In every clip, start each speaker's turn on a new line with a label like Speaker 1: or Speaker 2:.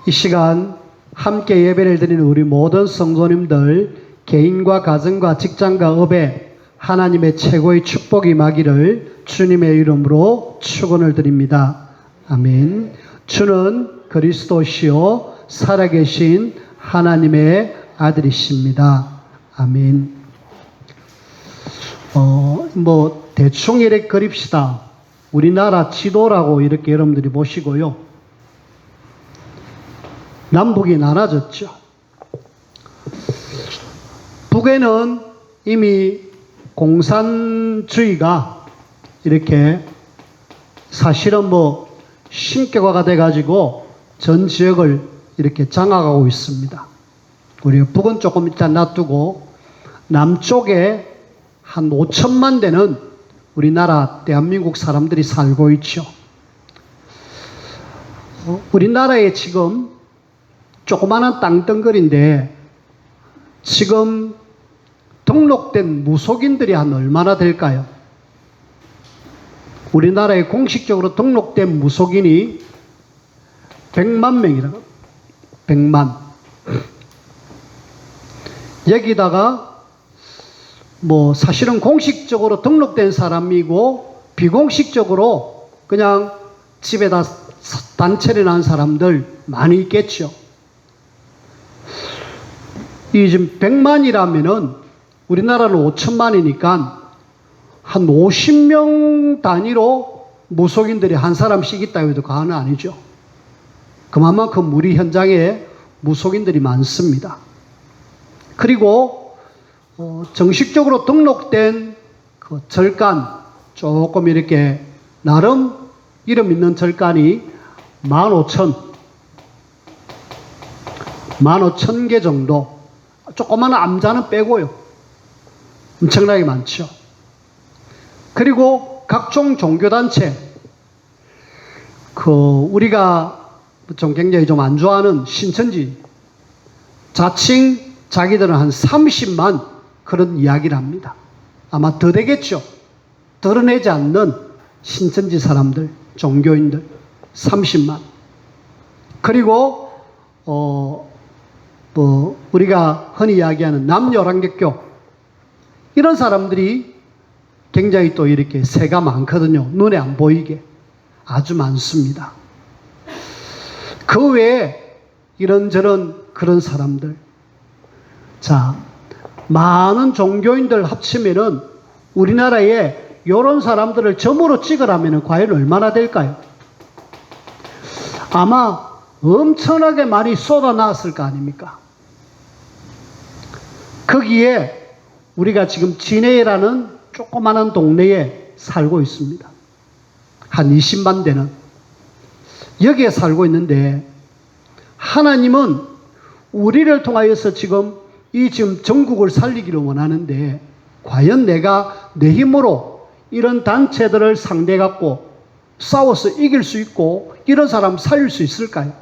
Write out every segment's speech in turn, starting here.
Speaker 1: 이 시간 함께 예배를 드리는 우리 모든 성도님들 개인과 가정과 직장과 업에 하나님의 최고의 축복이 임하기를 주님의 이름으로 축원을 드립니다. 아멘. 주는 그리스도시요 살아계신 하나님의 아들이십니다. 아멘. 대충 이렇게 그립시다. 우리나라 지도라고 이렇게 여러분들이 보시고요. 남북이 나눠졌죠. 북에는 이미 공산주의가 이렇게 사실은 신격화가 돼가지고 전 지역을 이렇게 장악하고 있습니다. 우리 북은 조금 일단 놔두고 남쪽에 한 5천만 되는 우리나라 대한민국 사람들이 살고 있죠. 우리나라에 지금 조그마한 땅덩어리인데 지금 등록된 무속인들이 한 얼마나 될까요? 우리나라에 공식적으로 등록된 무속인이 100만 명이라고. 100만. 여기다가 사실은 공식적으로 등록된 사람이고 비공식적으로 그냥 집에다 단체를 한 사람들 많이 있겠죠. 이 지금 100만이라면은 우리나라는 5천만이니까 한 50명 단위로 무속인들이 한 사람씩 있다고 해도 과언은 아니죠. 그만큼 우리 현장에 무속인들이 많습니다. 그리고 정식적으로 등록된 그 절간 조금 이렇게 나름 이름 있는 절간이 15,000개 정도. 조그마한 암자는 빼고요. 엄청나게 많죠. 그리고 각종 종교단체, 우리가 좀 굉장히 좀 안 좋아하는 신천지, 자칭 자기들은 한 30만 그런 이야기를 합니다. 아마 더 되겠죠. 드러내지 않는 신천지 사람들, 종교인들 30만. 그리고 우리가 흔히 이야기하는 남녀란객교, 이런 사람들이 굉장히 또 이렇게 새가 많거든요. 눈에 안 보이게 아주 많습니다. 그 외에 이런저런 그런 사람들, 자, 많은 종교인들 합치면은 우리나라에 이런 사람들을 점으로 찍으라면 과연 얼마나 될까요? 아마 엄청나게 많이 쏟아놨을 거 아닙니까? 거기에 우리가 지금 진해라는 조그마한 동네에 살고 있습니다. 한 20만 되는. 여기에 살고 있는데 하나님은 우리를 통하여서 지금 전국을 살리기를 원하는데 과연 내가 내 힘으로 이런 단체들을 상대해 갖고 싸워서 이길 수 있고 이런 사람 살릴 수 있을까요?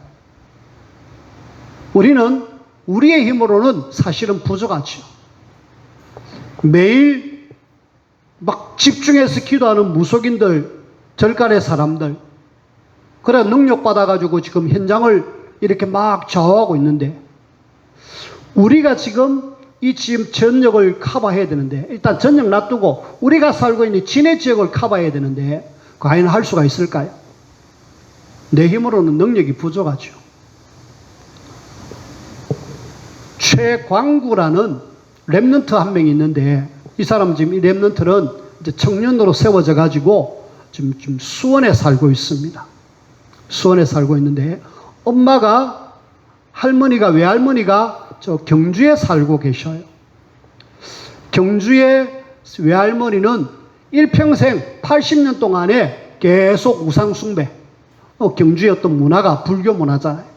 Speaker 1: 우리는 우리의 힘으로는 사실은 부족하죠. 매일 막 집중해서 기도하는 무속인들, 절간의 사람들, 그래 능력받아가지고 지금 현장을 이렇게 막 좌우하고 있는데 우리가 지금 지금 전역을 커버해야 되는데 일단 전역 놔두고 우리가 살고 있는 진해 지역을 커버해야 되는데 과연 할 수가 있을까요? 내 힘으로는 능력이 부족하죠. 최광구라는 랩런트 한 명이 있는데 이 사람 지금 이 랩런트는 이제 청년으로 세워져 가지고 지금 수원에 살고 있습니다. 수원에 살고 있는데 외할머니가 저 경주에 살고 계셔요. 경주의 외할머니는 일평생 80년 동안에 계속 우상숭배, 경주의 어떤 문화가 불교 문화잖아요.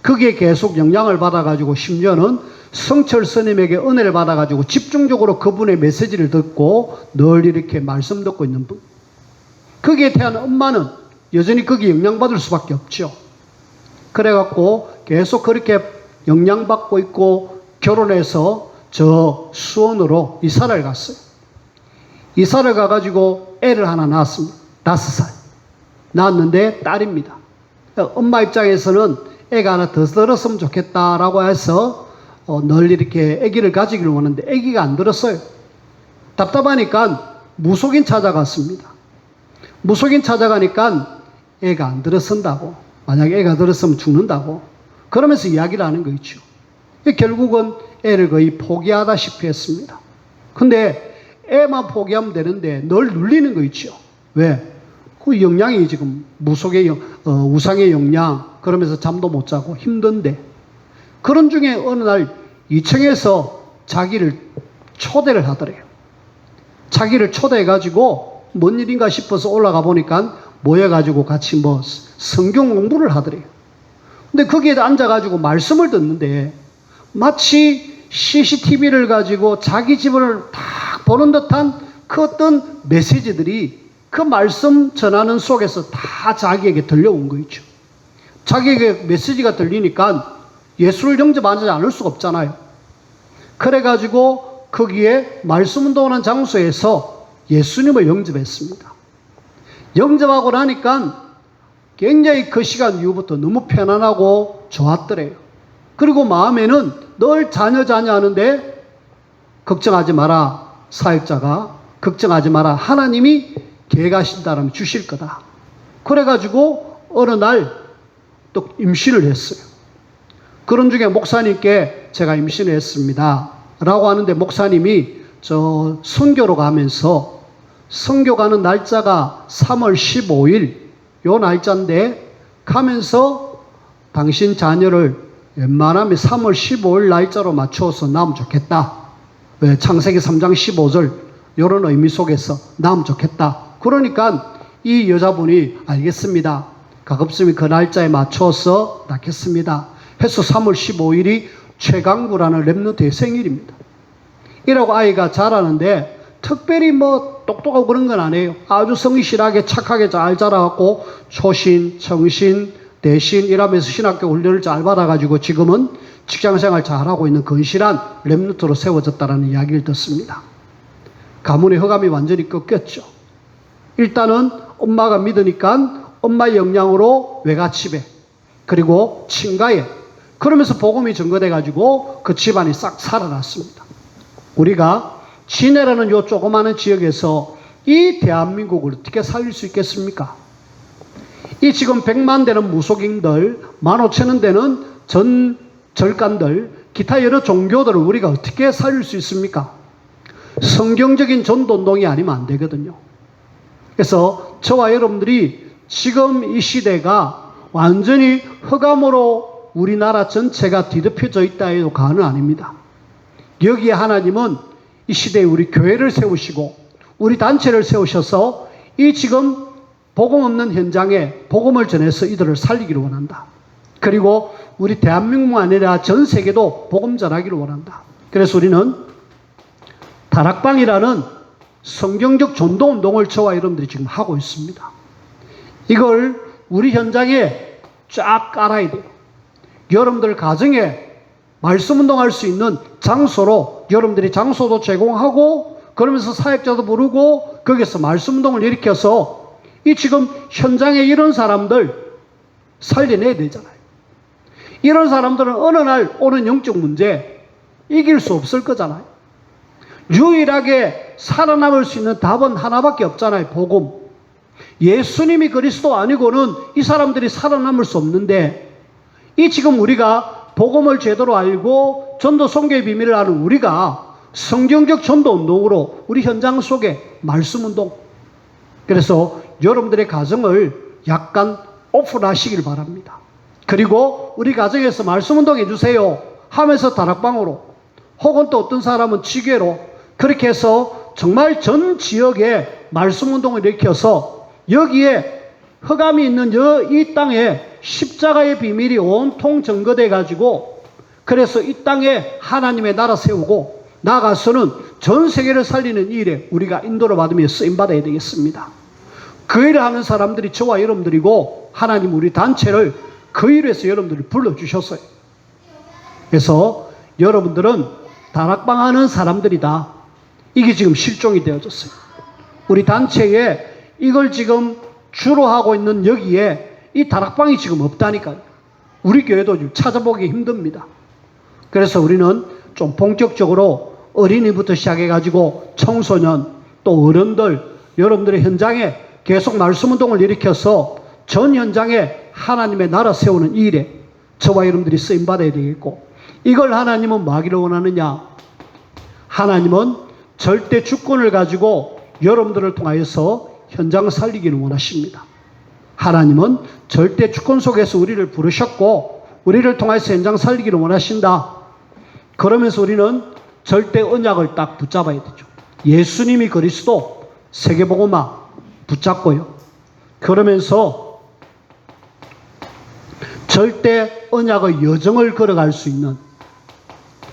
Speaker 1: 거기에 계속 영향을 받아가지고 심지어는 성철 스님에게 은혜를 받아가지고 집중적으로 그분의 메시지를 듣고 늘 이렇게 말씀 듣고 있는 분. 거기에 태어난 엄마는 여전히 거기에 영향받을 수밖에 없죠. 그래갖고 계속 그렇게 영향받고 있고 결혼해서 저 수원으로 이사를 갔어요. 이사를 가가지고 애를 하나 낳았습니다. 5살. 낳았는데 딸입니다. 엄마 입장에서는 애가 하나 더 들었으면 좋겠다라고 해서 늘 이렇게 아기를 가지기를 원하는데 아기가 안 들었어요. 답답하니까 무속인 찾아갔습니다. 무속인 찾아가니까 애가 안 들어선다고. 만약에 애가 들었으면 죽는다고. 그러면서 이야기를 하는 거 있죠. 결국은 애를 거의 포기하다시피 했습니다. 근데 애만 포기하면 되는데 늘 눌리는 거 있죠. 왜? 그 영양이 지금 무속의 우상의 영양, 그러면서 잠도 못 자고 힘든데, 그런 중에 어느 날 2층에서 자기를 초대를 하더래요. 자기를 초대해가지고 뭔 일인가 싶어서 올라가 보니까 모여가지고 같이 뭐 성경 공부를 하더래요. 근데 거기에 앉아가지고 말씀을 듣는데 마치 CCTV를 가지고 자기 집을 딱 보는 듯한 그 어떤 메시지들이 그 말씀 전하는 속에서 다 자기에게 들려온 거 있죠. 자기에게 메시지가 들리니까 예수를 영접하지 않을 수가 없잖아요. 그래가지고 거기에 말씀 운동하는 장소에서 예수님을 영접했습니다. 영접하고 나니까 굉장히 그 시간 이후부터 너무 편안하고 좋았더래요. 그리고 마음에는 늘 자녀 하는데 걱정하지 마라. 사역자가 걱정하지 마라. 하나님이 계획하신다면 주실 거다. 그래가지고 어느 날 또 임신을 했어요. 그런 중에 목사님께 제가 임신을 했습니다 라고 하는데 목사님이 저 선교로 가면서 선교 가는 날짜가 3월 15일 요 날짜인데 가면서 당신 자녀를 웬만하면 3월 15일 날짜로 맞춰서 낳으면 좋겠다. 왜? 창세기 3장 15절 이런 의미 속에서 낳으면 좋겠다. 그러니까 이 여자분이 알겠습니다. 가급적이면 그 날짜에 맞춰서 낳겠습니다. 해서 3월 15일이 최강구라는 랩런트의 생일입니다. 이라고 아이가 자라는데 특별히 뭐 똑똑하고 그런 건 아니에요. 아주 성실하게 착하게 잘 자라갖고 초신, 청신, 대신 이라면서 신학교 훈련을 잘 받아가지고 지금은 직장생활 잘하고 있는 건실한 랩런트로 세워졌다는 이야기를 듣습니다. 가문의 흑암이 완전히 꺾였죠. 일단은 엄마가 믿으니까 엄마의 영향으로 외갓집에 그리고 친가에 그러면서 복음이 전거돼가지고 그 집안이 싹 살아났습니다. 우리가 진해라는 요 조그마한 지역에서 이 대한민국을 어떻게 살릴 수 있겠습니까? 이 지금 100만 되는 무속인들, 15,000원 되는 절간들, 기타 여러 종교들을 우리가 어떻게 살릴 수 있습니까? 성경적인 전도운동이 아니면 안 되거든요. 그래서 저와 여러분들이 지금 이 시대가 완전히 흑암으로 우리나라 전체가 뒤덮여져 있다 해도 과언은 아닙니다. 여기에 하나님은 이 시대에 우리 교회를 세우시고 우리 단체를 세우셔서 이 지금 복음 없는 현장에 복음을 전해서 이들을 살리기를 원한다. 그리고 우리 대한민국만 아니라 전 세계도 복음 전하기를 원한다. 그래서 우리는 다락방이라는 성경적 전도운동을 저와 여러분들이 지금 하고 있습니다. 이걸 우리 현장에 쫙 깔아야 돼요. 여러분들 가정에 말씀운동할 수 있는 장소로 여러분들이 장소도 제공하고 그러면서 사역자도 부르고 거기서 말씀운동을 일으켜서 이 지금 현장에 이런 사람들 살려내야 되잖아요. 이런 사람들은 어느 날 오는 영적 문제 이길 수 없을 거잖아요. 유일하게 살아남을 수 있는 답은 하나밖에 없잖아요. 복음. 예수님이 그리스도 아니고는 이 사람들이 살아남을 수 없는데 이 지금 우리가 복음을 제대로 알고 전도 선교의 비밀을 아는 우리가 성경적 전도 운동으로 우리 현장 속에 말씀 운동 그래서 여러분들의 가정을 약간 오픈하시길 바랍니다. 그리고 우리 가정에서 말씀 운동 해주세요 하면서 다락방으로 혹은 또 어떤 사람은 지게로 그렇게 해서 정말 전 지역에 말씀 운동을 일으켜서 여기에 흑암이 있는 이 땅에 십자가의 비밀이 온통 전거돼 가지고 그래서 이 땅에 하나님의 나라 세우고 나아가서는 전 세계를 살리는 일에 우리가 인도를 받으며 쓰임받아야 되겠습니다. 그 일을 하는 사람들이 저와 여러분들이고 하나님 우리 단체를 그 일에서 여러분들이 불러주셨어요. 그래서 여러분들은 다락방 하는 사람들이다. 이게 지금 실종이 되어졌어요. 우리 단체에 이걸 지금 주로 하고 있는 여기에 이 다락방이 지금 없다니까요. 우리 교회도 지금 찾아보기 힘듭니다. 그래서 우리는 좀 본격적으로 어린이부터 시작해가지고 청소년 또 어른들 여러분들의 현장에 계속 말씀운동을 일으켜서 전 현장에 하나님의 나라 세우는 일에 저와 여러분들이 쓰임받아야 되겠고, 이걸 하나님은 뭐 하기를 원하느냐? 하나님은 절대 주권을 가지고 여러분들을 통하여서 현장을 살리기를 원하십니다. 하나님은 절대 주권 속에서 우리를 부르셨고 우리를 통해서 현장 살리기를 원하신다. 그러면서 우리는 절대 언약을 딱 붙잡아야 되죠. 예수님이 그리스도, 세계복음화 붙잡고요. 그러면서 절대 언약의 여정을 걸어갈 수 있는,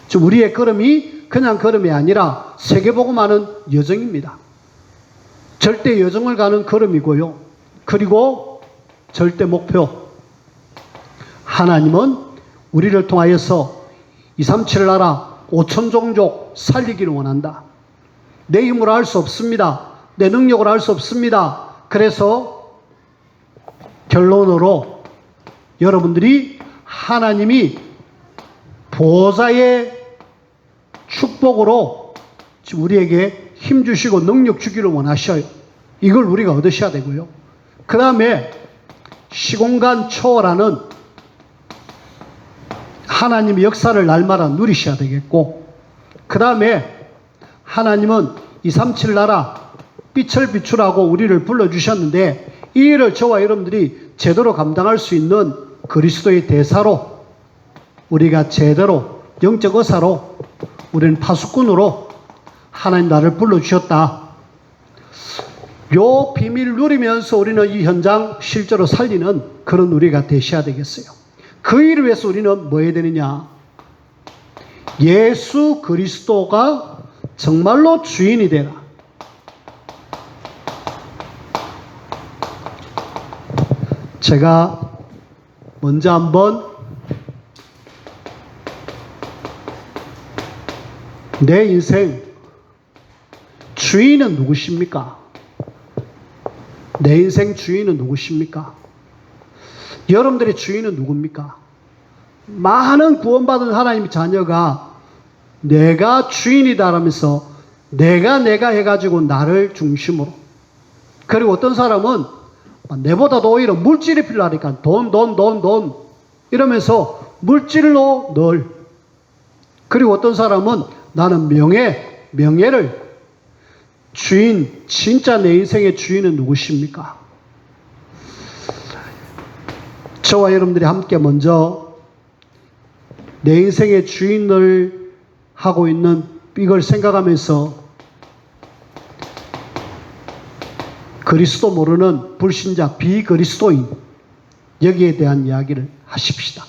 Speaker 1: 즉 우리의 걸음이 그냥 걸음이 아니라 세계복음화는 여정입니다. 절대 여정을 가는 걸음이고요. 그리고 절대 목표, 하나님은 우리를 통하여서 237 나라 5천 종족 살리기를 원한다. 내 힘으로 할 수 없습니다. 내 능력으로 할 수 없습니다. 그래서 결론으로 여러분들이 하나님이 보호자의 축복으로 우리에게 힘 주시고 능력 주기를 원하셔요. 이걸 우리가 얻으셔야 되고요. 그 다음에 시공간 초월하는 하나님의 역사를 날마다 누리셔야 되겠고, 그 다음에 하나님은 237 나라 빛을 비추라고 우리를 불러주셨는데, 이 일을 저와 여러분들이 제대로 감당할 수 있는 그리스도의 대사로, 우리가 제대로 영적 의사로, 우리는 파수꾼으로 하나님 나를 불러주셨다. 요 비밀을 누리면서 우리는 이 현장 실제로 살리는 그런 우리가 되셔야 되겠어요. 그 일을 위해서 우리는 뭐 해야 되느냐? 예수 그리스도가 정말로 주인이 되라. 제가 먼저 한번 내 인생 주인은 누구십니까? 내 인생 주인은 누구십니까? 여러분들의 주인은 누굽니까? 많은 구원받은 하나님의 자녀가 내가 주인이다라면서 내가 해가지고 나를 중심으로, 그리고 어떤 사람은 내보다도 오히려 물질이 필요하니까 돈 이러면서 물질로 늘, 그리고 어떤 사람은 나는 명예를, 주인, 진짜 내 인생의 주인은 누구십니까? 저와 여러분들이 함께 먼저 내 인생의 주인을 하고 있는 이걸 생각하면서 그리스도 모르는 불신자, 비그리스도인, 여기에 대한 이야기를 하십시다.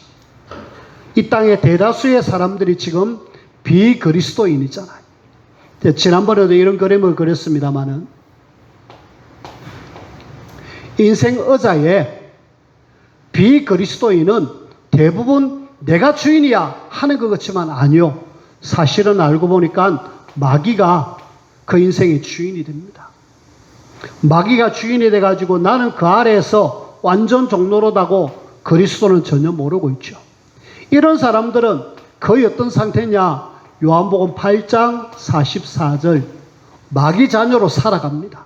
Speaker 1: 이 땅의 대다수의 사람들이 지금 비그리스도인이잖아요. 지난번에도 이런 그림을 그렸습니다마는, 인생 의자에 비그리스도인은 대부분 내가 주인이야 하는 것 같지만 아니요. 사실은 알고 보니까 마귀가 그 인생의 주인이 됩니다. 마귀가 주인이 돼가지고 나는 그 아래에서 완전 종로로다고 그리스도는 전혀 모르고 있죠. 이런 사람들은 거의 어떤 상태냐? 요한복음 8장 44절, 마귀 자녀로 살아갑니다.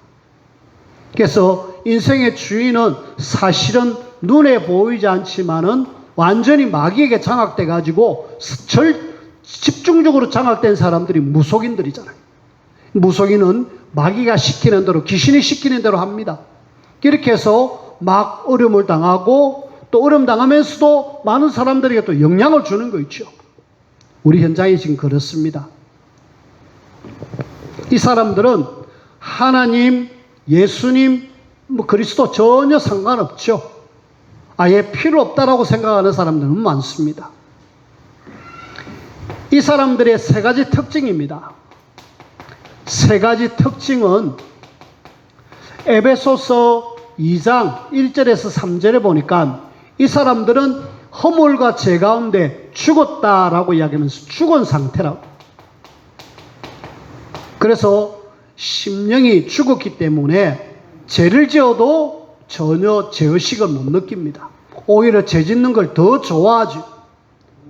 Speaker 1: 그래서 인생의 주인은 사실은 눈에 보이지 않지만은 완전히 마귀에게 장악돼 가지고 집중적으로 장악된 사람들이 무속인들이잖아요. 무속인은 마귀가 시키는 대로, 귀신이 시키는 대로 합니다. 이렇게 해서 막 어려움을 당하고, 또 어려움 당하면서도 많은 사람들에게 또 영향을 주는 거 있죠. 우리 현장이 지금 그렇습니다. 이 사람들은 하나님, 예수님, 그리스도 전혀 상관없죠. 아예 필요 없다라고 생각하는 사람들은 많습니다. 이 사람들의 세 가지 특징입니다. 세 가지 특징은 에베소서 2장 1절에서 3절에 보니까 이 사람들은 허물과 죄 가운데 죽었다라고 이야기하면서 죽은 상태라고. 그래서 심령이 죽었기 때문에 죄를 지어도 전혀 죄의식을 못 느낍니다. 오히려 죄 짓는 걸 더 좋아하죠.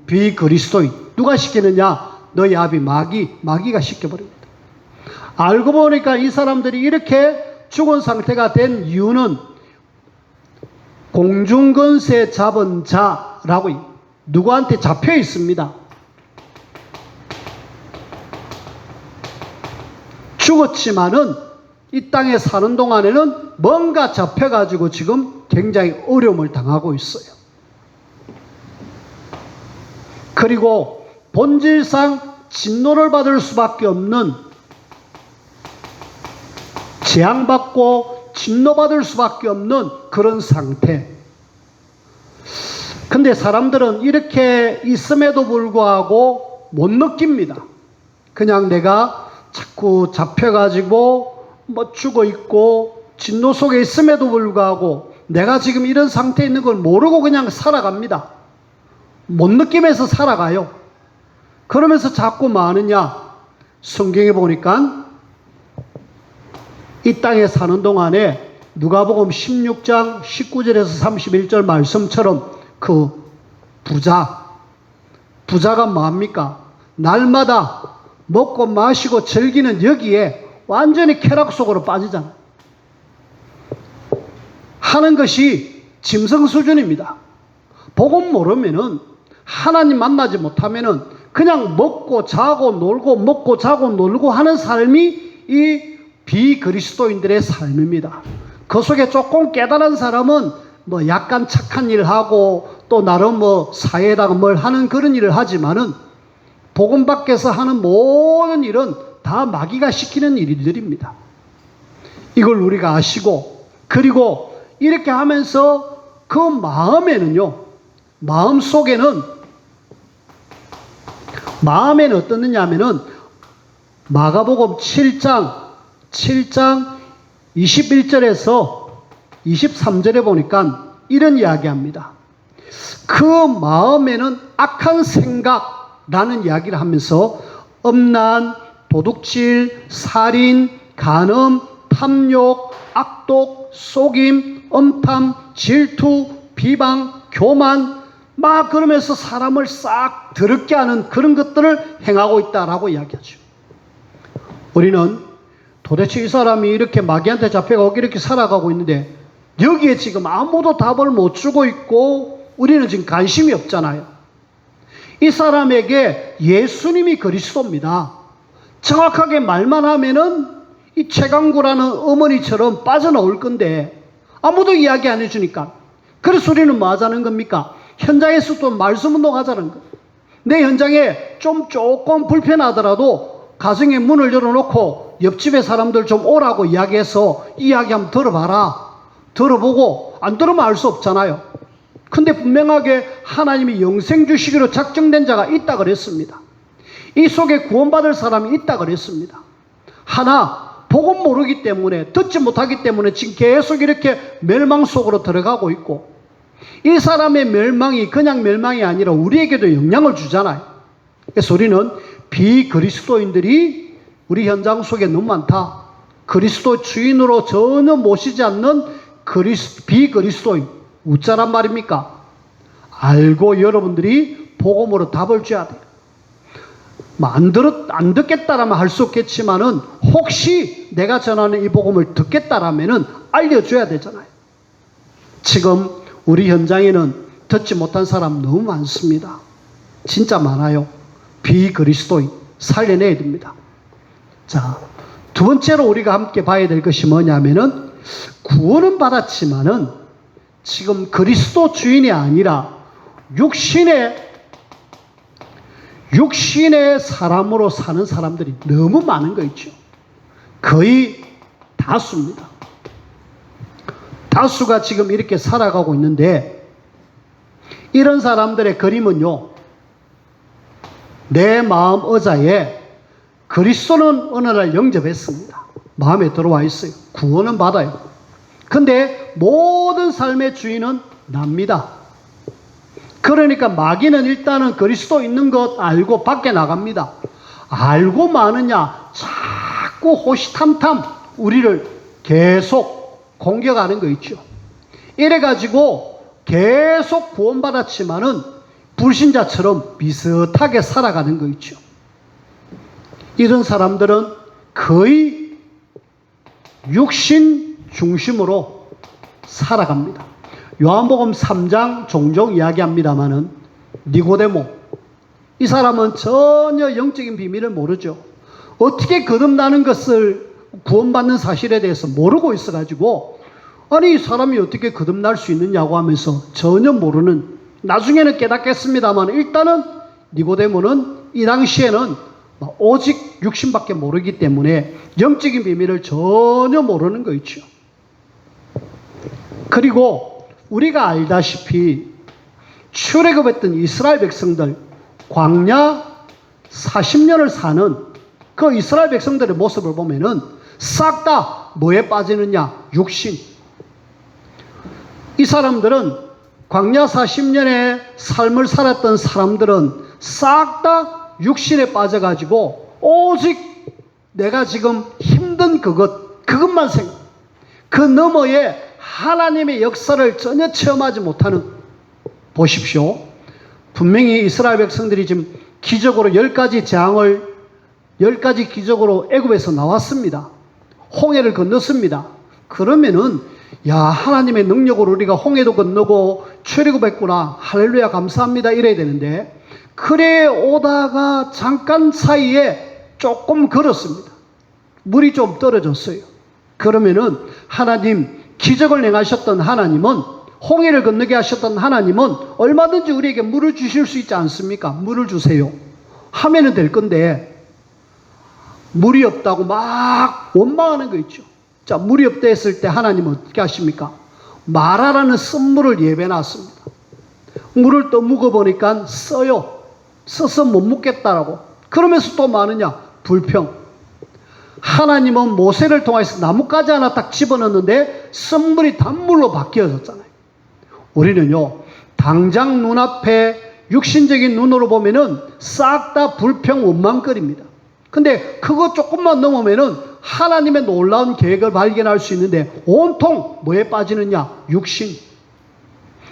Speaker 1: 비그리스도인. 누가 시키느냐? 너희 아비 마귀가 시켜버립니다. 알고 보니까 이 사람들이 이렇게 죽은 상태가 된 이유는 공중권세 잡은 자라고 누구한테 잡혀 있습니다. 죽었지만은 이 땅에 사는 동안에는 뭔가 잡혀가지고 지금 굉장히 어려움을 당하고 있어요. 그리고 본질상 진노를 받을 수밖에 없는, 재앙받고 진노받을 수밖에 없는 그런 상태. 근데 사람들은 이렇게 있음에도 불구하고 못 느낍니다. 그냥 내가 자꾸 잡혀가지고 죽어 있고 진노 속에 있음에도 불구하고 내가 지금 이런 상태에 있는 걸 모르고 그냥 살아갑니다. 못 느끼면서 살아가요. 그러면서 자꾸 뭐 하느냐? 성경에 보니까 이 땅에 사는 동안에 누가복음 16장 19절에서 31절 말씀처럼 그 부자가 뭐합니까? 날마다 먹고 마시고 즐기는 여기에 완전히 쾌락 속으로 빠지잖아요. 하는 것이 짐승 수준입니다. 복음 모르면은, 하나님 만나지 못하면은 그냥 먹고 자고 놀고 먹고 자고 놀고 하는 삶이 이 비그리스도인들의 삶입니다. 그 속에 조금 깨달은 사람은 뭐 약간 착한 일 하고 또 나름 뭐 사회에다가 뭘 하는 그런 일을 하지만은 복음 밖에서 하는 모든 일은 다 마귀가 시키는 일들입니다. 이걸 우리가 아시고, 그리고 이렇게 하면서 그 마음에는 어떻느냐 하면은 마가복음 7장 21절에서 23절에 보니까 이런 이야기합니다. 그 마음에는 악한 생각라는 이야기를 하면서 음란, 도둑질, 살인, 간음, 탐욕, 악독, 속임, 엄탐, 질투, 비방, 교만, 막 그러면서 사람을 싹 더럽게 하는 그런 것들을 행하고 있다라고 이야기하죠. 우리는 도대체 이 사람이 이렇게 마귀한테 잡혀가고 이렇게 살아가고 있는데 여기에 지금 아무도 답을 못 주고 있고 우리는 지금 관심이 없잖아요. 이 사람에게 예수님이 그리스도입니다. 정확하게 말만 하면은 이 최강구라는 어머니처럼 빠져나올 건데 아무도 이야기 안 해주니까, 그래서 우리는 뭐 하자는 겁니까? 현장에서 또 말씀운동 하자는 거예요. 내 현장에 조금 불편하더라도 가정의 문을 열어놓고 옆집에 사람들 좀 오라고 이야기해서 이야기 한번 들어봐라. 들어보고 안 들으면 알 수 없잖아요. 근데 분명하게 하나님이 영생 주시기로 작정된 자가 있다 그랬습니다. 이 속에 구원받을 사람이 있다 그랬습니다. 하나, 복음 모르기 때문에, 듣지 못하기 때문에 지금 계속 이렇게 멸망 속으로 들어가고 있고, 이 사람의 멸망이 그냥 멸망이 아니라 우리에게도 영향을 주잖아요. 그래서 우리는 비그리스도인들이 우리 현장 속에 너무 많다. 그리스도 주인으로 전혀 모시지 않는 비그리스도인. 웃자란 말입니까? 알고 여러분들이 복음으로 답을 줘야 돼요. 안 듣겠다라면 할 수 없겠지만은 혹시 내가 전하는 이 복음을 듣겠다라면은 알려줘야 되잖아요. 지금 우리 현장에는 듣지 못한 사람 너무 많습니다. 진짜 많아요. 비그리스도인 살려내야 됩니다. 자, 두 번째로 우리가 함께 봐야 될 것이 뭐냐면은 구원은 받았지만은 지금 그리스도 주인이 아니라 육신의 사람으로 사는 사람들이 너무 많은 거 있죠. 거의 다수입니다. 다수가 지금 이렇게 살아가고 있는데, 이런 사람들의 그림은요, 내 마음 의자에 그리스도는 어느 날 영접했습니다. 마음에 들어와 있어요. 구원은 받아요. 근데 모든 삶의 주인은 납니다. 그러니까 마귀는 일단은 그리스도 있는 것 알고 밖에 나갑니다. 알고 마느냐, 자꾸 호시탐탐 우리를 계속 공격하는 거 있죠. 이래가지고 계속 구원받았지만은 불신자처럼 비슷하게 살아가는 거 있죠. 이런 사람들은 거의 육신 중심으로 살아갑니다. 요한복음 3장 종종 이야기합니다마는 니고데모, 이 사람은 전혀 영적인 비밀을 모르죠. 어떻게 거듭나는 것을 구원받는 사실에 대해서 모르고 있어가지고 아니 이 사람이 어떻게 거듭날 수 있느냐고 하면서 전혀 모르는, 나중에는 깨닫겠습니다만 일단은 니고데모는 이 당시에는 오직 육신밖에 모르기 때문에 영적인 비밀을 전혀 모르는 거 있죠. 그리고 우리가 알다시피 출애굽했던 이스라엘 백성들, 광야 40년을 사는 그 이스라엘 백성들의 모습을 보면은 싹 다 뭐에 빠지느냐? 육신. 이 사람들은 광야 40년의 삶을 살았던 사람들은 싹 다 육신에 빠져가지고 오직 내가 지금 힘든 그것만 그 너머에 하나님의 역사를 전혀 체험하지 못하는, 보십시오. 분명히 이스라엘 백성들이 지금 기적으로 10가지 기적으로 애굽에서 나왔습니다. 홍해를 건넜습니다. 그러면은 야, 하나님의 능력으로 우리가 홍해도 건너고 출애굽했구나, 할렐루야 감사합니다 이래야 되는데, 그래 오다가 잠깐 사이에 조금 걸었습니다. 물이 좀 떨어졌어요. 그러면은 하나님, 기적을 행하셨던 하나님은, 홍해를 건너게 하셨던 하나님은 얼마든지 우리에게 물을 주실 수 있지 않습니까? 물을 주세요 하면은 될 건데, 물이 없다고 막 원망하는 거 있죠. 자, 물이 없다 했을 때 하나님은 어떻게 하십니까? 마라라는 쓴물을 예배놨습니다. 물을 또 묵어보니까 써서 못 묵겠다라고. 그러면서 또 많으냐? 불평. 하나님은 모세를 통해서 나뭇가지 하나 딱 집어넣는데 쓴물이 단물로 바뀌어졌잖아요. 우리는요, 당장 눈앞에 육신적인 눈으로 보면은 싹 다 불평 원망거립니다. 근데 그거 조금만 넘으면은 하나님의 놀라운 계획을 발견할 수 있는데 온통 뭐에 빠지느냐? 육신.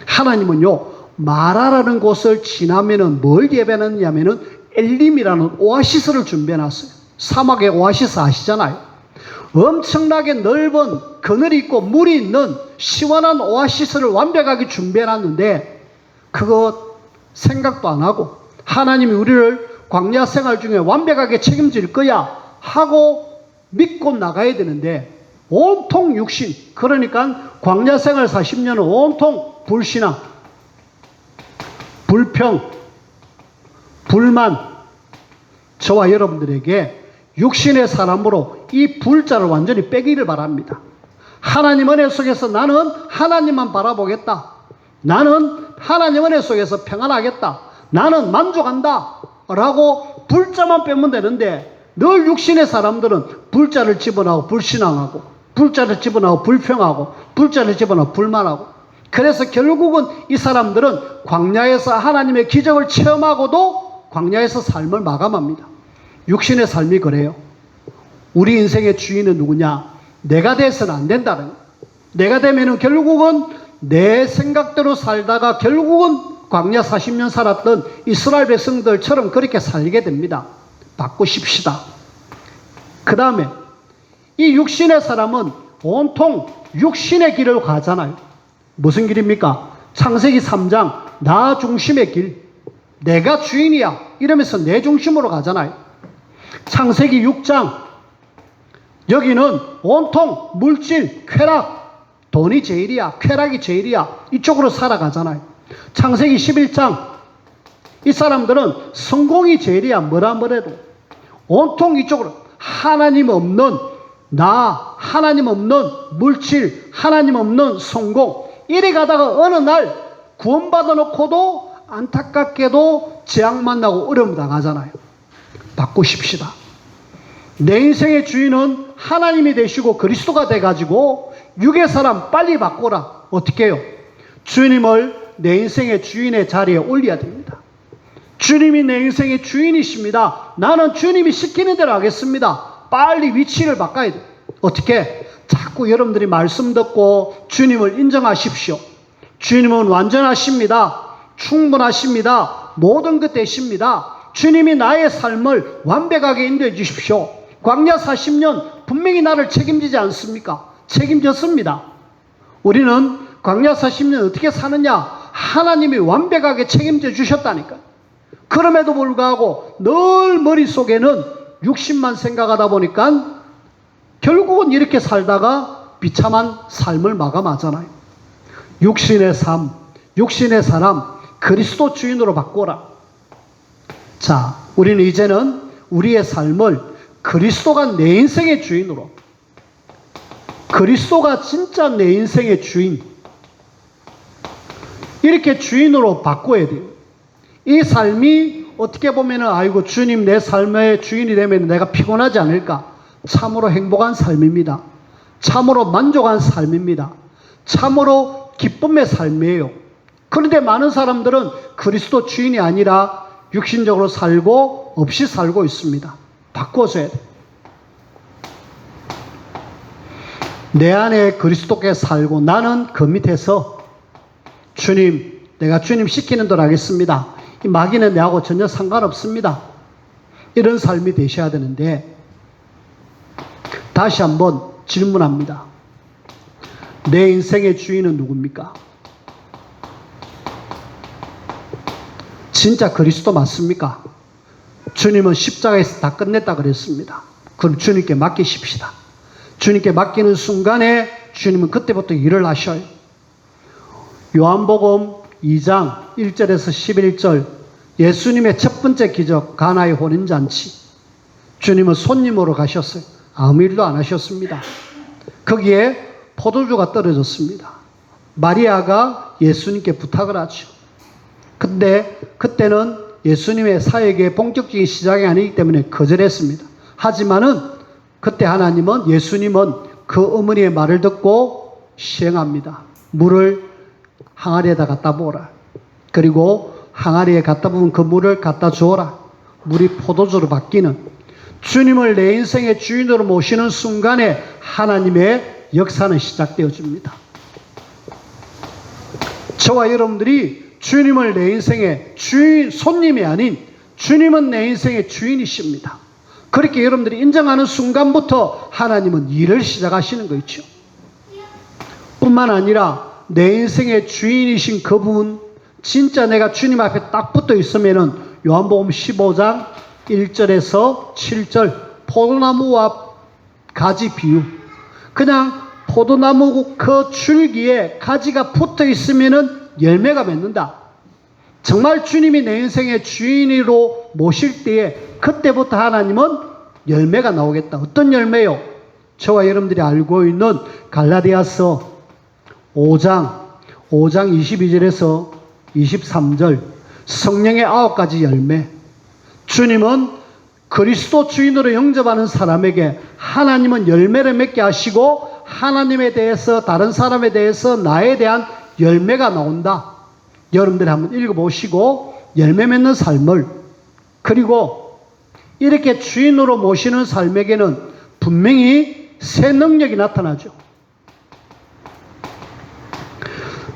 Speaker 1: 하나님은요, 마라라는 곳을 지나면은 뭘 예배하느냐면은 엘림이라는 오아시스를 준비해놨어요. 사막의 오아시스 아시잖아요. 엄청나게 넓은 그늘이 있고 물이 있는 시원한 오아시스를 완벽하게 준비해놨는데 그거 생각도 안 하고 하나님이 우리를 광야 생활 중에 완벽하게 책임질 거야 하고 믿고 나가야 되는데 온통 육신. 그러니까 광야 생활 40년은 온통 불신앙, 불평, 불만. 저와 여러분들에게 육신의 사람으로 이 불자를 완전히 빼기를 바랍니다. 하나님 은혜 속에서 나는 하나님만 바라보겠다. 나는 하나님 은혜 속에서 평안하겠다. 나는 만족한다 라고 불자만 빼면 되는데, 늘 육신의 사람들은 불자를 집어넣고 불신앙하고, 불자를 집어넣고 불평하고, 불자를 집어넣고 불만하고. 그래서 결국은 이 사람들은 광야에서 하나님의 기적을 체험하고도 광야에서 삶을 마감합니다. 육신의 삶이 그래요. 우리 인생의 주인은 누구냐? 내가 돼서는 안 된다는 거예요. 내가 되면은 결국은 내 생각대로 살다가 결국은 광야 40년 살았던 이스라엘 백성들처럼 그렇게 살게 됩니다. 바꾸십시다. 그 다음에 이 육신의 사람은 온통 육신의 길을 가잖아요. 무슨 길입니까? 창세기 3장 나 중심의 길, 내가 주인이야 이러면서 내 중심으로 가잖아요. 창세기 6장 여기는 온통 물질, 쾌락, 돈이 제일이야, 쾌락이 제일이야 이쪽으로 살아가잖아요. 창세기 11장 이 사람들은 성공이 제일이야, 뭐래도 온통 이쪽으로. 하나님 없는 나, 하나님 없는 물질, 하나님 없는 성공, 이리 가다가 어느 날 구원받아 놓고도 안타깝게도 재앙 만나고 어려움 당하잖아요. 바꾸십시다. 내 인생의 주인은 하나님이 되시고 그리스도가 돼가지고 육의 사람 빨리 바꿔라. 어떻게 해요? 주님을 내 인생의 주인의 자리에 올려야 됩니다. 주님이 내 인생의 주인이십니다. 나는 주님이 시키는 대로 하겠습니다. 빨리 위치를 바꿔야 돼요. 어떻게? 자꾸 여러분들이 말씀 듣고 주님을 인정하십시오. 주님은 완전하십니다. 충분하십니다. 모든 것 되십니다. 주님이 나의 삶을 완벽하게 인도해 주십시오. 광야 40년 분명히 나를 책임지지 않습니까? 책임졌습니다. 우리는 광야 40년 어떻게 사느냐? 하나님이 완벽하게 책임져 주셨다니까. 그럼에도 불구하고 늘 머릿속에는 육신만 생각하다 보니까 결국은 이렇게 살다가 비참한 삶을 마감하잖아요. 육신의 삶, 육신의 사람, 그리스도 주인으로 바꾸라. 자, 우리는 이제는 우리의 삶을 그리스도가 내 인생의 주인으로, 그리스도가 진짜 내 인생의 주인, 이렇게 주인으로 바꿔야 돼요. 이 삶이 어떻게 보면은 아이고 주님 내 삶의 주인이 되면 내가 피곤하지 않을까? 참으로 행복한 삶입니다. 참으로 만족한 삶입니다. 참으로 기쁨의 삶이에요. 그런데 많은 사람들은 그리스도 주인이 아니라 육신적으로 살고 없이 살고 있습니다. 바꿔줘야 돼. 내 안에 그리스도께 살고 나는 그 밑에서 주님, 내가 주님 시키는 대로 하겠습니다. 이 마귀는 내하고 전혀 상관없습니다. 이런 삶이 되셔야 되는데, 다시 한번 질문합니다. 내 인생의 주인은 누굽니까? 진짜 그리스도 맞습니까? 주님은 십자가에서 다 끝냈다 그랬습니다. 그럼 주님께 맡기십시다. 주님께 맡기는 순간에 주님은 그때부터 일을 하셔요. 요한복음 2장 1절에서 11절 예수님의 첫 번째 기적 가나의 혼인잔치. 주님은 손님으로 가셨어요. 아무 일도 안 하셨습니다. 거기에 포도주가 떨어졌습니다. 마리아가 예수님께 부탁을 하죠. 근데 그때는 예수님의 사역의 본격적인 시작이 아니기 때문에 거절했습니다. 하지만은 그때 하나님은, 예수님은 그 어머니의 말을 듣고 시행합니다. 물을 항아리에다 갖다 부어라. 그리고 항아리에 갖다 부은 그 물을 갖다 주어라. 물이 포도주로 바뀌는, 주님을 내 인생의 주인으로 모시는 순간에 하나님의 역사는 시작되어집니다. 저와 여러분들이 주님을 내 인생의 주인, 손님이 아닌 주님은 내 인생의 주인이십니다. 그렇게 여러분들이 인정하는 순간부터 하나님은 일을 시작하시는 거 있죠. 뿐만 아니라 내 인생의 주인이신 그분, 진짜 내가 주님 앞에 딱 붙어 있으면은 요한복음 15장 1절에서 7절 포도나무와 가지 비유. 그냥 포도나무 그 줄기에 가지가 붙어 있으면은 열매가 맺는다. 정말 주님이 내 인생의 주인으로 모실 때에 그때부터 하나님은 열매가 나오겠다. 어떤 열매요? 저와 여러분들이 알고 있는 갈라디아서 5장 22절에서 23절 성령의 9가지 열매. 주님은 그리스도 주인으로 영접하는 사람에게 하나님은 열매를 맺게 하시고 하나님에 대해서, 다른 사람에 대해서 나에 대한 열매가 나온다. 여러분들이 한번 읽어보시고 열매 맺는 삶을, 그리고 이렇게 주인으로 모시는 삶에게는 분명히 새 능력이 나타나죠.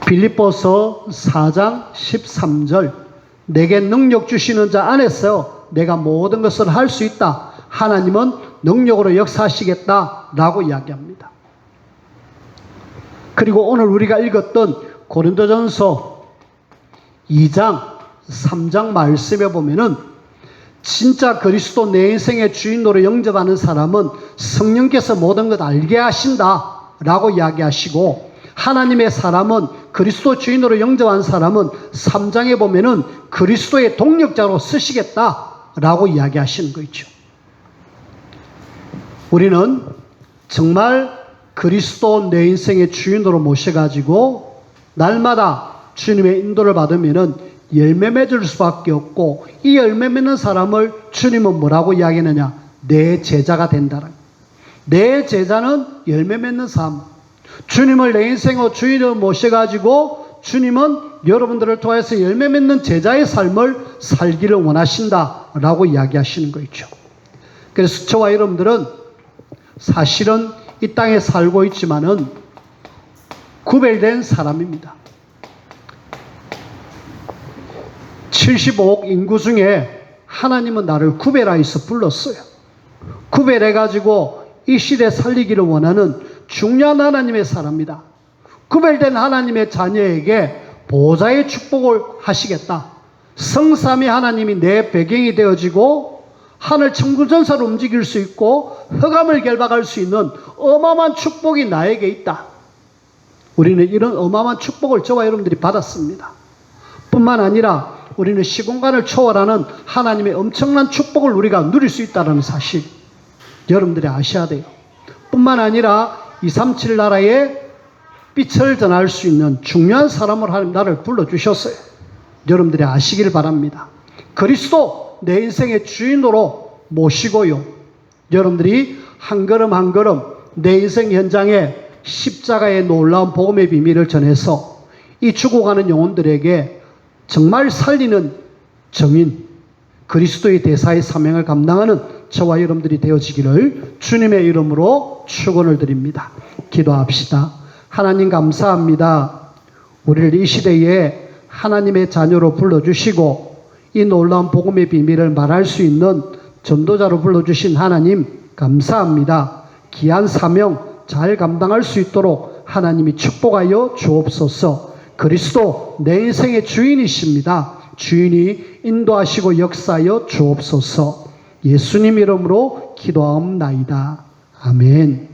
Speaker 1: 빌립보서 4장 13절 내게 능력 주시는 자 안에서 내가 모든 것을 할 수 있다. 하나님은 능력으로 역사하시겠다 라고 이야기합니다. 그리고 오늘 우리가 읽었던 고린도전서 2장 3장 말씀에 보면은 진짜 그리스도 내 인생의 주인으로 영접하는 사람은 성령께서 모든 것 알게 하신다 라고 이야기하시고, 하나님의 사람은, 그리스도 주인으로 영접한 사람은 3장에 보면은 그리스도의 동력자로 쓰시겠다 라고 이야기하시는 거 있죠. 우리는 정말 그리스도 내 인생의 주인으로 모셔가지고 날마다 주님의 인도를 받으면은 열매 맺을 수밖에 없고, 이 열매 맺는 사람을 주님은 뭐라고 이야기하느냐? 내 제자가 된다라. 내 제자는 열매 맺는 삶. 주님을 내 인생의 주인으로 모셔가지고 주님은 여러분들을 통해서 열매 맺는 제자의 삶을 살기를 원하신다라고 이야기하시는 거 있죠. 그래서 저와 여러분들은 사실은 이 땅에 살고 있지만은 구별된 사람입니다. 75억 인구 중에 하나님은 나를 구별하여서 불렀어요. 구별해가지고 이 시대 살리기를 원하는 중요한 하나님의 사람이다. 구별된 하나님의 자녀에게 보좌의 축복을 하시겠다. 성삼위 하나님이 내 배경이 되어지고 하늘 천군천사로 움직일 수 있고 흑암을 결박할 수 있는 어마어마한 축복이 나에게 있다. 우리는 이런 어마어마한 축복을 저와 여러분들이 받았습니다. 뿐만 아니라 우리는 시공간을 초월하는 하나님의 엄청난 축복을 우리가 누릴 수 있다는 사실 여러분들이 아셔야 돼요. 뿐만 아니라 237 나라에 빛을 전할 수 있는 중요한 사람으로 하나님 나를 불러주셨어요. 여러분들이 아시길 바랍니다. 그리스도 내 인생의 주인으로 모시고요. 여러분들이 한 걸음 한 걸음 내 인생 현장에 십자가의 놀라운 복음의 비밀을 전해서 이 죽어가는 영혼들에게 정말 살리는 정인 그리스도의 대사의 사명을 감당하는 저와 여러분들이 되어지기를 주님의 이름으로 축원을 드립니다. 기도합시다. 하나님 감사합니다. 우리를 이 시대에 하나님의 자녀로 불러주시고 이 놀라운 복음의 비밀을 말할 수 있는 전도자로 불러주신 하나님 감사합니다. 귀한 사명 잘 감당할 수 있도록 하나님이 축복하여 주옵소서. 그리스도 내 인생의 주인이십니다. 주인이 인도하시고 역사하여 주옵소서. 예수님 이름으로 기도하옵나이다. 아멘.